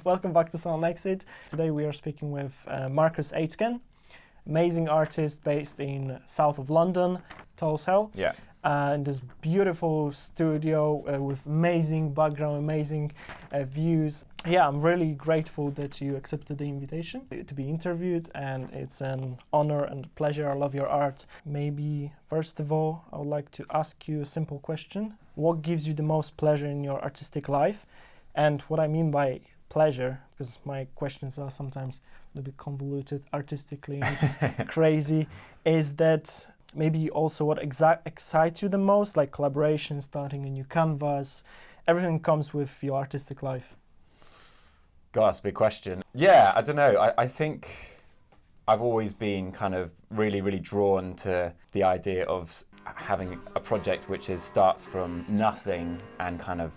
Welcome back to Salon Exit. Today we are speaking with Marcus Aitken, amazing artist based in south of London, Tulse Hill. Yeah. In this beautiful studio with amazing background, amazing views. Yeah, I'm really grateful that you accepted the invitation to be interviewed, and it's an honor and a pleasure. I love your art. Maybe first of all, I would like to ask you a simple question. What gives you the most pleasure in your artistic life? And what I mean by pleasure, because my questions are sometimes a little bit convoluted artistically and it's crazy, is that maybe also what excites you the most, like collaboration, starting a new canvas, everything comes with your artistic life? God, that's a big question. Yeah, I don't know. I think I've always been kind of really drawn to the idea of having a project which starts from nothing and kind of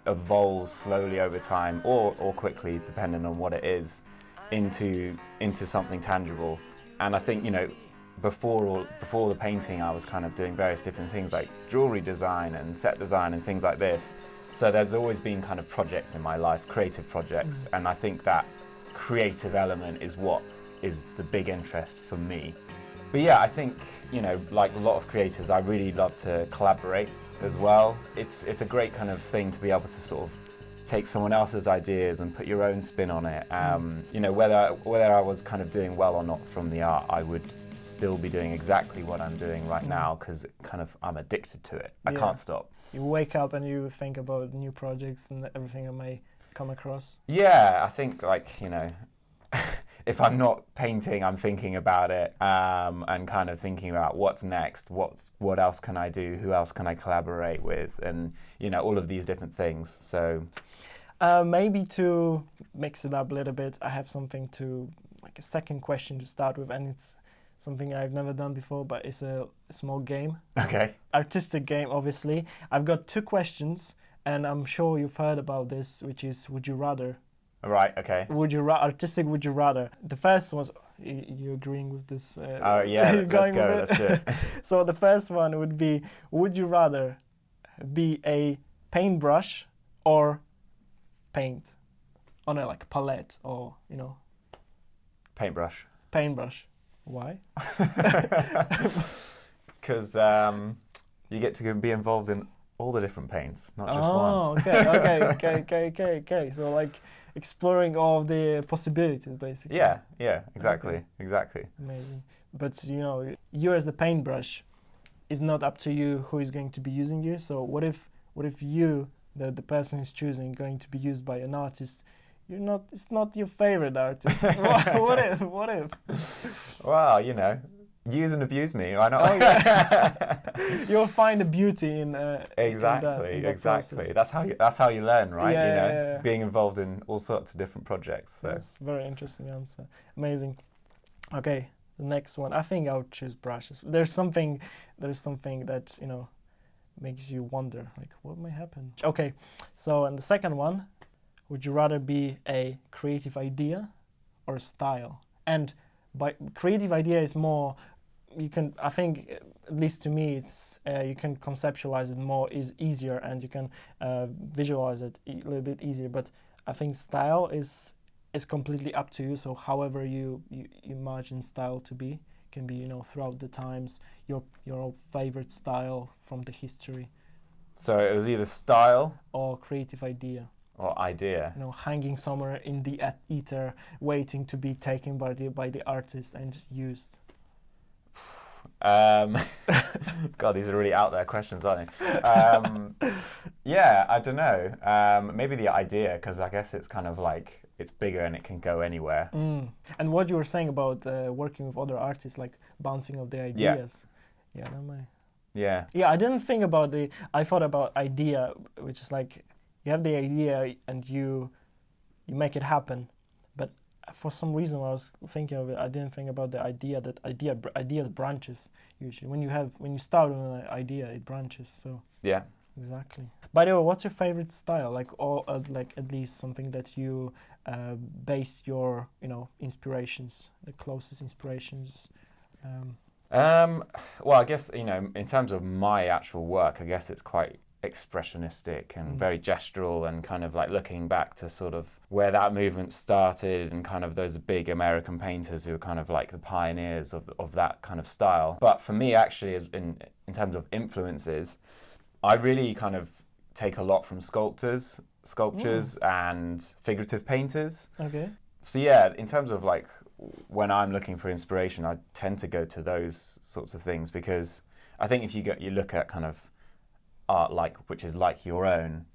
evolves slowly over time or quickly, depending on what it is, into something tangible. And I think, before the painting, I was kind of doing various different things like jewelry design and set design and things like this. So there's always been kind of projects in my life, creative projects, and I think that creative element is what is the big interest for me. But yeah, I think, like a lot of creators, I really love to collaborate as well. It's a great kind of thing to be able to sort of take someone else's ideas and put your own spin on it. Whether I was kind of doing well or not from the art, I would still be doing exactly what I'm doing right now because I'm addicted to it. I can't stop. You wake up and you think about new projects and everything I may come across. Yeah, I think if I'm not painting, I'm thinking about it and kind of thinking about what's next, what else can I do, who else can I collaborate with, and all of these different things. So maybe to mix it up a little bit, I have something like a second question to start with, and it's something I've never done before, but it's a small game. Okay. Artistic game, obviously. I've got two questions, and I'm sure you've heard about this, which is would you rather? Right, okay. Artistic would you rather? The first was, you agreeing with this? Oh yeah, let's do it. So the first one would be, would you rather be a paintbrush or paint on a palette or, Paintbrush. Paintbrush. Why? Because you get to be involved in all the different paints, not just one. Oh, okay. So exploring all of the possibilities, basically. Yeah, exactly. Amazing. But you as the paintbrush, is not up to you who is going to be using you. So what if you, the person who's choosing, going to be used by an artist? It's not your favorite artist. What if? Well, use and abuse me. Why not? Oh, yeah. You'll find the beauty in exactly. in that process. That's how you learn, right? Yeah. Being involved in all sorts of different projects. So. That's a very interesting answer. Amazing. Okay, the next one. I think I'll choose brushes. There's something that makes you wonder, what may happen. Okay, so and the second one. Would you rather be a creative idea or style? And by creative idea is more, I think, at least to me, it's you can conceptualize it more, is easier, and you can visualize it a little bit easier. But I think style is completely up to you. So however you imagine style to be, can be throughout the times, your favorite style from the history. So it was either style or creative idea. Or idea. Hanging somewhere in the ether, waiting to be taken by the artist and used. God, these are really out there questions, aren't they? Yeah, I don't know. Maybe the idea, because I guess it's kind of it's bigger and it can go anywhere. And what you were saying about working with other artists, bouncing off the ideas. Yeah, that might. Yeah. Yeah, I didn't think about I thought about idea, which is you have the idea and you make it happen, but for some reason when I was thinking of it, I didn't think about the idea that ideas branches usually. When you start with an idea, it branches. So yeah, exactly. By the way, what's your favorite style? At least something that you base your inspirations, the closest inspirations. Well, I guess in terms of my actual work, I guess it's quite expressionistic and very gestural, and kind of looking back to sort of where that movement started and kind of those big American painters who were kind of like the pioneers of that kind of style. But for me, actually, in terms of influences, I really kind of take a lot from sculptures and figurative painters. Okay. So yeah, in terms of like when I'm looking for inspiration, I tend to go to those sorts of things, because I think if you look at kind of art which is like your own,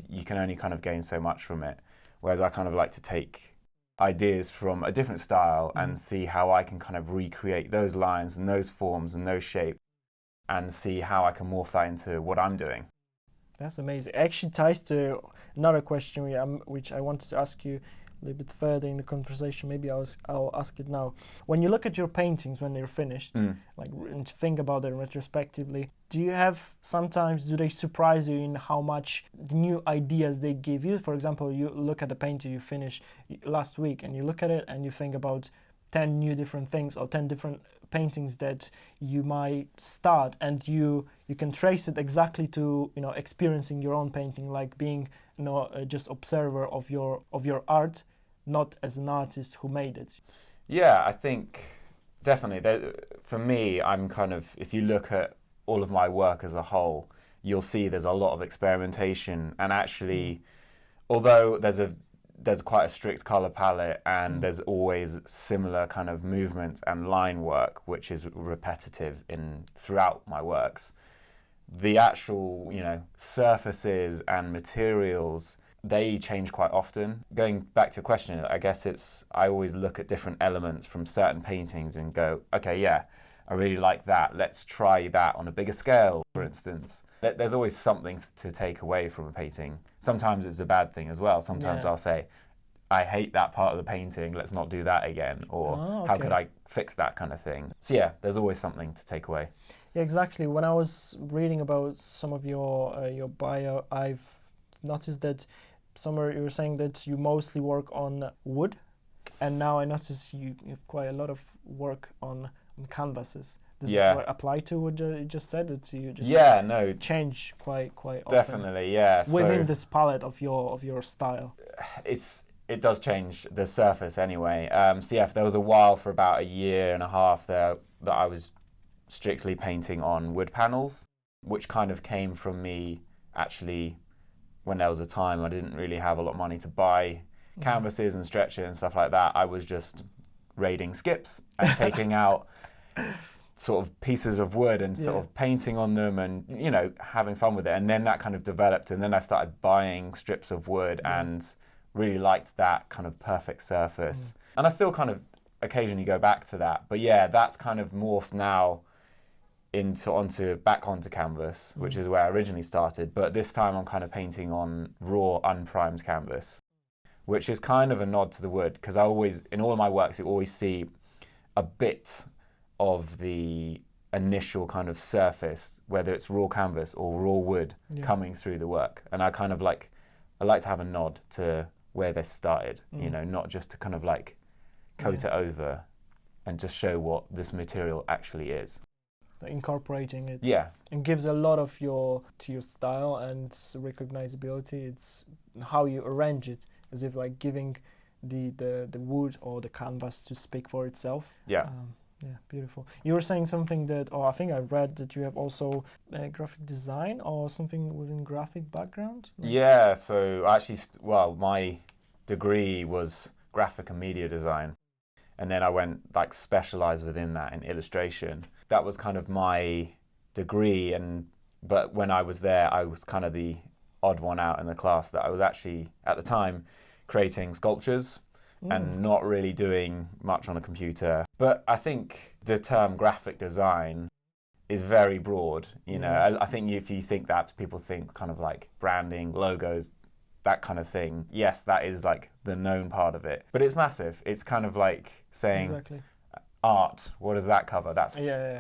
you can only kind of gain so much from it. Whereas I kind of like to take ideas from a different style and see how I can kind of recreate those lines and those forms and those shapes, and see how I can morph that into what I'm doing. That's amazing. It actually ties to another question which I wanted to ask you a little bit further in the conversation. Maybe I'll ask it now. When you look at your paintings when they're finished, and think about them retrospectively, do they surprise you in how much the new ideas they give you? For example, you look at a painting you finished last week and you look at it and you think about 10 new different things or 10 different paintings that you might start, and you can trace it exactly to experiencing your own painting, like being just observer of your art, not as an artist who made it. Yeah, I think definitely. For me, I'm kind of, if you look at all of my work as a whole, you'll see there's a lot of experimentation, and actually, although there's quite a strict color palette and there's always similar kind of movement and line work, which is repetitive throughout my works, the actual surfaces and materials, they change quite often. Going back to your question, I guess I always look at different elements from certain paintings and go, okay, yeah, I really like that, let's try that on a bigger scale, for instance. There's always something to take away from a painting. Sometimes it's a bad thing as well. Sometimes I'll say, I hate that part of the painting, let's not do that again, or how could I fix that kind of thing. So yeah, there's always something to take away. Yeah, exactly. When I was reading about some of your bio, I've noticed that somewhere you were saying that you mostly work on wood, and now I notice you have quite a lot of work on canvases. Does it apply to what you just said? That you just change quite often? Definitely, yeah. Within this palette of your style. It does change the surface anyway. So yeah, there was a while for about a year and a half there that I was strictly painting on wood panels, which kind of came from me actually when there was a time I didn't really have a lot of money to buy canvases and stretch it and stuff like that. I was just raiding skips and taking out sort of pieces of wood and sort of painting on them and having fun with it. And then that kind of developed, and then I started buying strips of wood and really liked that kind of perfect surface. And I still kind of occasionally go back to that, but yeah, that's kind of morphed now back onto canvas, which is where I originally started. But this time I'm kind of painting on raw, unprimed canvas, which is kind of a nod to the wood, because in all of my works, you always see a bit of the initial kind of surface, whether it's raw canvas or raw wood coming through the work. And I kind of I like to have a nod to where this started, not just to kind of coat it over and just show what this material actually is. Incorporating it. Yeah. And gives a lot of to your style and recognizability. It's how you arrange it, as if giving the wood or the canvas to speak for itself. Yeah. Yeah, beautiful. You were saying something I think I read that you have also graphic design or something within graphic background? Yeah, so actually, my degree was graphic and media design. And then I went specialized within that in illustration. That was kind of my degree, but when I was there, I was kind of the odd one out in the class that I was actually, at the time, creating sculptures and not really doing much on a computer. But I think the term graphic design is very broad. I think if you think that, people think kind of branding, logos, that kind of thing. Yes, that is the known part of it, but it's massive. It's kind of saying art, what does that cover? That's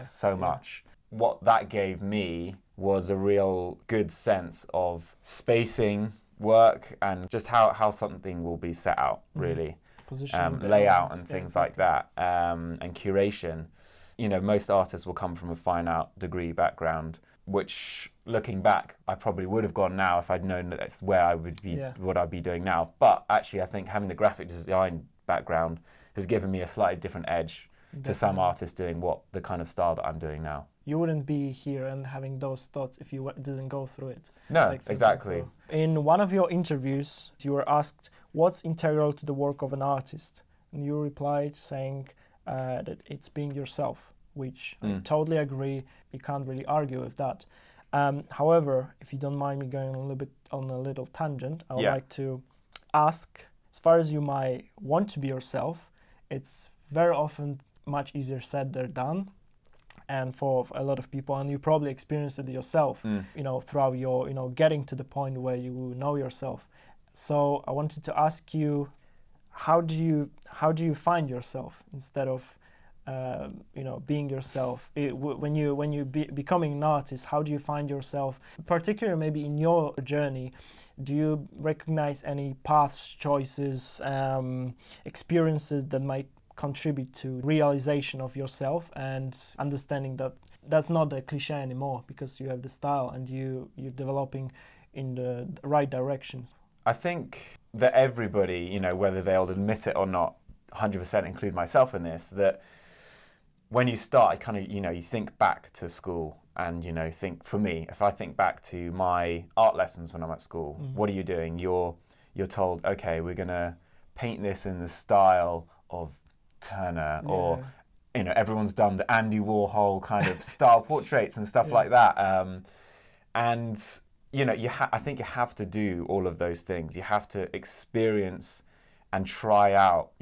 so much. What that gave me was a real good sense of spacing work and just how something will be set out, really. Layout and things like that, and curation. Most artists will come from a fine art degree background, which looking back, I probably would have gone now if I'd known that that's where I would be, Yeah. what I'd be doing now. But actually, I think having the graphic design background has given me a slightly different edge to some Definitely. artists doing the kind of style that I'm doing now. You wouldn't be here and having those thoughts if you didn't go through it. No, Thinking exactly. so. In one of your interviews, you were asked what's integral to the work of an artist, and you replied saying that it's being yourself, which I totally agree. You can't really argue with that. However, if you don't mind me going on a little tangent, I would like to ask, as far as you might want to be yourself, it's very often much easier said than done. And for a lot of people, and you probably experienced it yourself, throughout your, getting to the point where you know yourself. So I wanted to ask you, how do you find yourself instead of, being yourself? When you becoming an artist, how do you find yourself? Particularly maybe in your journey, do you recognize any paths, choices, experiences that might contribute to realization of yourself and understanding that that's not a cliche anymore because you have the style and you're developing in the right direction? I think that everybody, whether they'll admit it or not, 100% include myself in this, that when you start, kind of, you think back to school and, think, for me, if I think back to my art lessons when I'm at school, what are you doing? You're told, okay, we're going to paint this in the style of Turner, or everyone's done the Andy Warhol kind of style portraits and stuff like that, and I think you have to do all of those things. You have to experience and try out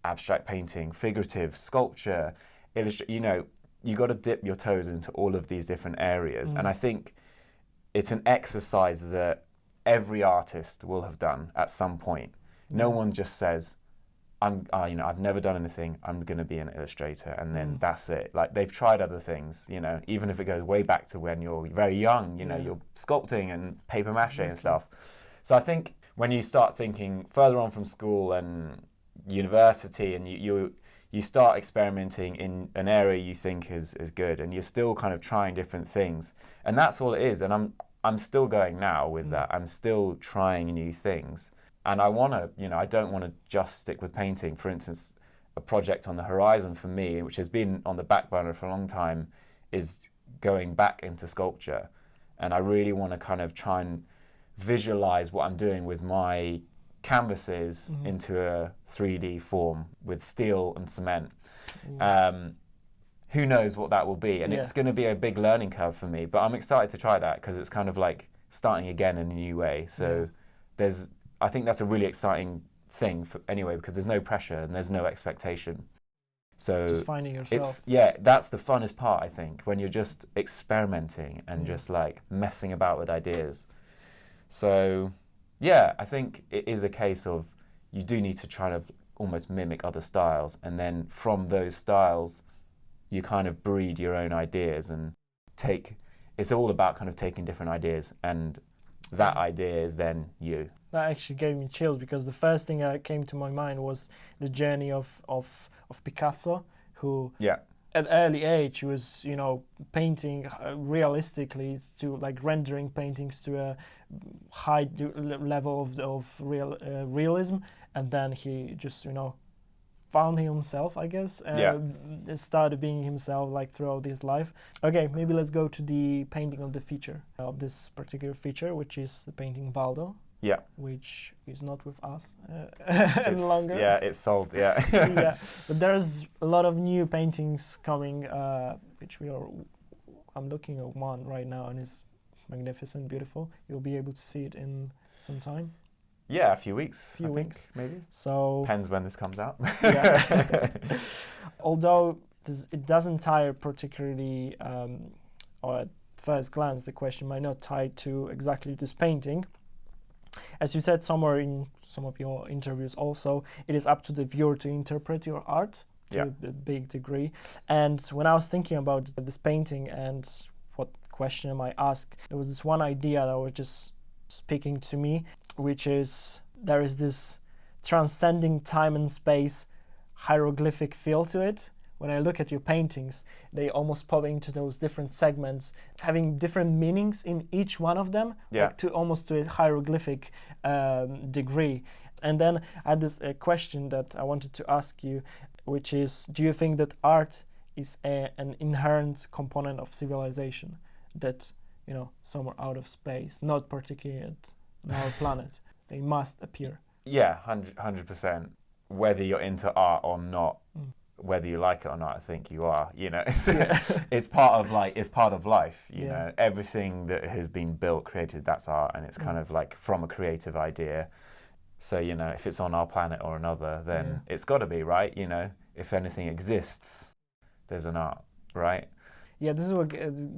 abstract painting, figurative sculpture, you got to dip your toes into all of these different areas, and I think it's an exercise that every artist will have done at some point. No one just says, I've never done anything, I'm going to be an illustrator, and then that's it. Like, they've tried other things, even if it goes way back to when you're very young, you're sculpting and paper mache and stuff. So I think when you start thinking further on from school and university, and you start experimenting in an area you think is good, and you're still kind of trying different things, and that's all it is. And I'm still going now with that. I'm still trying new things. And I don't want to just stick with painting. For instance, a project on the horizon for me, which has been on the back burner for a long time, is going back into sculpture. And I really want to kind of try and visualize what I'm doing with my canvases into a 3D form with steel and cement. Who knows what that will be? And it's going to be a big learning curve for me. But I'm excited to try that because it's kind of like starting again in a new way. So I think that's a really exciting thing anyway, because there's no pressure and there's no expectation. So just finding yourself. That's the funnest part, I think, when you're just experimenting and just like messing about with ideas. So I think it is a case of you do need to try to almost mimic other styles, and then from those styles you kind of breed your own ideas and it's all about kind of taking different ideas, and that idea is then you. That actually gave me chills, because the first thing that came to my mind was the journey of Picasso, who at early age was painting realistically, to like rendering paintings to a high level of realism, and then he just found himself, I guess, started being himself like throughout his life. Okay, maybe let's go to the painting of the feature, of this particular feature, which is the painting Valdo. Which is not with us any longer. It's sold. But there's a lot of new paintings coming, which I'm looking at one right now, and it's magnificent, beautiful. You'll be able to see it in some time. A few weeks. I think, maybe. So depends when this comes out. Although it doesn't tie particularly, or at first glance, the question might not tie to exactly this painting. As you said somewhere in some of your interviews also, it is up to the viewer to interpret your art to a big degree. And when I was thinking about this painting and what question I might ask, there was this one idea that was just speaking to me, which is there is this transcending time and space hieroglyphic feel to it, when I look at your paintings, they almost pop into those different segments, having different meanings in each one of them, like to almost to a hieroglyphic degree. And then I had this question that I wanted to ask you, which is, do you think that art is an inherent component of civilization, that, you know, somewhere out of space, not particularly on our planet, they must appear? Yeah, 100%. Whether you're into art or not, whether you like it or not, I think you are. You know, it's part of life. You know, everything that has been built, created, that's art, and it's kind of like from a creative idea. So, you know, if it's on our planet or another, then it's got to be, right? You know, if anything exists, there's an art, right? Yeah, this is what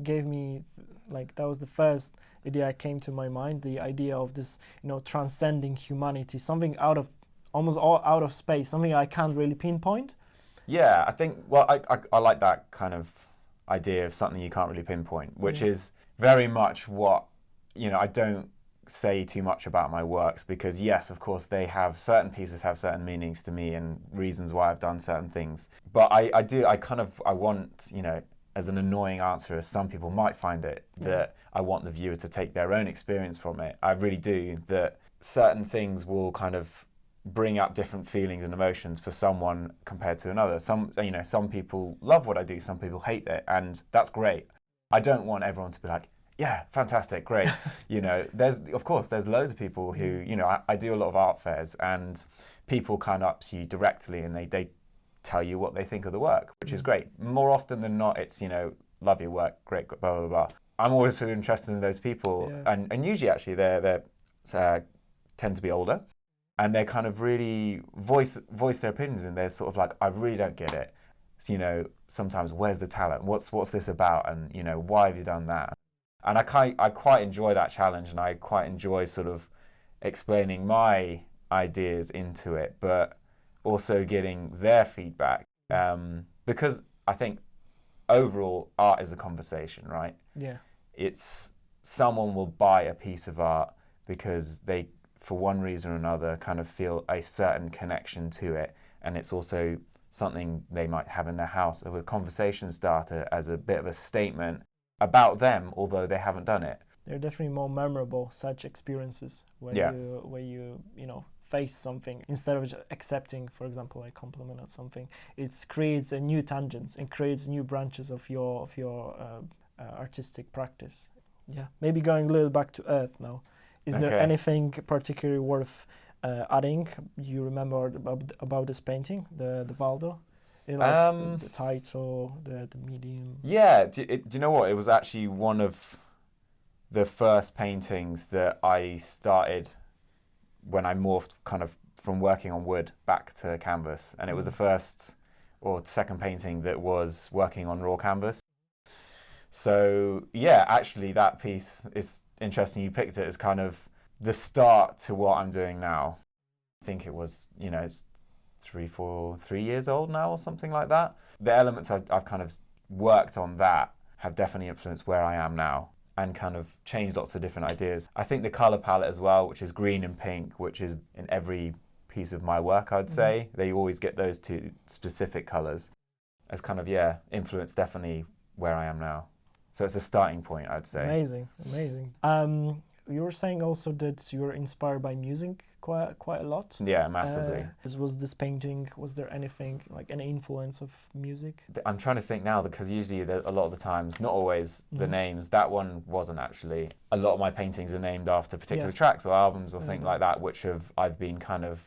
gave me, like, that was the first idea that came to my mind, the idea of this, you know, transcending humanity, something almost all out of space, something I can't really pinpoint. Yeah, I think, well, I like that kind of idea of something you can't really pinpoint, which is very much what, you know, I don't say too much about my works, because yes, of course, certain pieces have certain meanings to me and reasons why I've done certain things. But I want, you know, as an annoying answer as some people might find it, that I want the viewer to take their own experience from it. I really do, that certain things will kind of bring up different feelings and emotions for someone compared to another. Some people love what I do, some people hate it, and that's great. I don't want everyone to be like, yeah, fantastic, great. You know, there's loads of people who, you know, I do a lot of art fairs, and people come up to you directly and they tell you what they think of the work, which is great. More often than not, it's, you know, love your work, great, blah, blah, blah. I'm always so interested in those people, and usually actually they tend to be older, and they kind of really voice their opinions, and they're sort of like, I really don't get it. So, you know, sometimes, where's the talent? What's this about? And, you know, why have you done that? And I quite enjoy that challenge, and I quite enjoy sort of explaining my ideas into it, but also getting their feedback. Because I think overall art is a conversation, right? Yeah. It's someone will buy a piece of art because they, for one reason or another, kind of feel a certain connection to it, and it's also something they might have in their house, or a conversation starter as a bit of a statement about them, although they haven't done it. They're definitely more memorable, such experiences, where you know, face something instead of just accepting, for example, a compliment or something. It creates a new tangents and creates new branches of your artistic practice. Yeah, maybe going a little back to Earth now. Is there anything particularly worth adding? You remember about this painting, the Valdo? Like the title, the medium. Yeah, do you know what? It was actually one of the first paintings that I started when I morphed kind of from working on wood back to canvas, and it was the first or second painting that was working on raw canvas. So yeah, actually that piece is interesting. You picked it as kind of the start to what I'm doing now. I think it was, you know, 3 years old now or something like that. The elements I've kind of worked on that have definitely influenced where I am now and kind of changed lots of different ideas. I think the colour palette as well, which is green and pink, which is in every piece of my work, I'd say. They always get those two specific colours as kind of, influenced definitely where I am now. So it's a starting point, I'd say. Amazing. You were saying also that you were inspired by music quite a lot. Yeah, massively. Was this painting, was there anything, like any influence of music? I'm trying to think now, because usually a lot of the times, not always the names, that one wasn't actually. A lot of my paintings are named after particular tracks or albums or things like that, which I've been kind of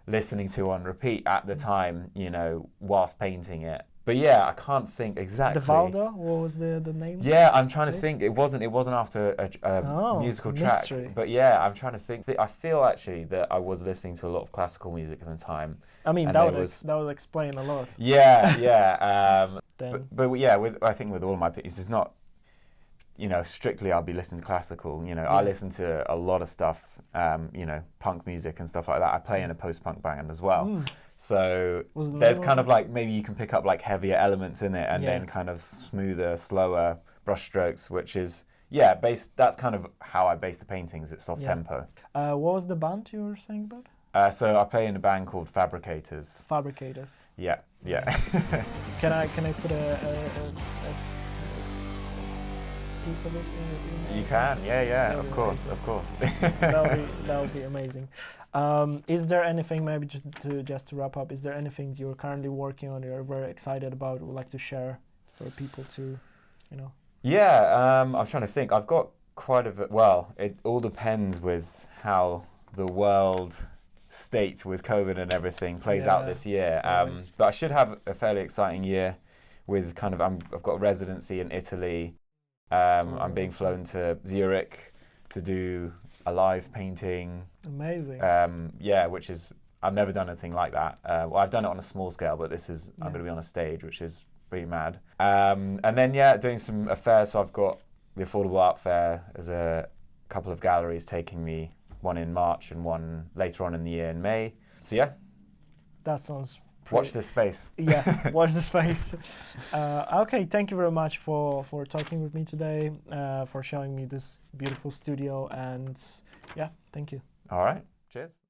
listening to on repeat at the time, you know, whilst painting it. But yeah, I can't think exactly. The Valdo, what was the name? Yeah, I'm trying to think. It wasn't after a musical track. Mystery. But yeah, I'm trying to think. I feel actually that I was listening to a lot of classical music at the time. I mean, that would explain a lot. Yeah. But yeah, I think with all my pieces, it's not, you know, strictly I'll be listening to classical. You know, I listen to a lot of stuff, you know, punk music and stuff like that. I play in a post-punk band as well. So there's kind of like, maybe you can pick up like heavier elements in it and then kind of smoother, slower brushstrokes, which is, that's kind of how I base the paintings. It's soft tempo. What was the band you were saying about? So I play in a band called Fabricators. Fabricators. Yeah, yeah. Can I put a piece of it in You can, yeah, That'll of be course, amazing. of course. That would be amazing. Is there anything, maybe just to wrap up, is there anything you're currently working on, you're very excited about, would like to share for people to, you know? Yeah, I'm trying to think. I've got quite a bit. Well, it all depends with how the world state with COVID and everything plays out this year. But I should have a fairly exciting year with kind of, I've got residency in Italy. I'm being flown to Zurich to do a live painting. Amazing. Yeah, which is, I've never done anything like that. Well, I've done it on a small scale, but this is, I'm going to be on a stage, which is pretty mad. And then, yeah, doing some affairs. So I've got the Affordable Art Fair as a couple of galleries taking me, one in March and one later on in the year in May. So, yeah. That sounds Watch this space. Yeah, watch this space. Okay, thank you very much for talking with me today, for showing me this beautiful studio, and yeah, thank you. All right, cheers.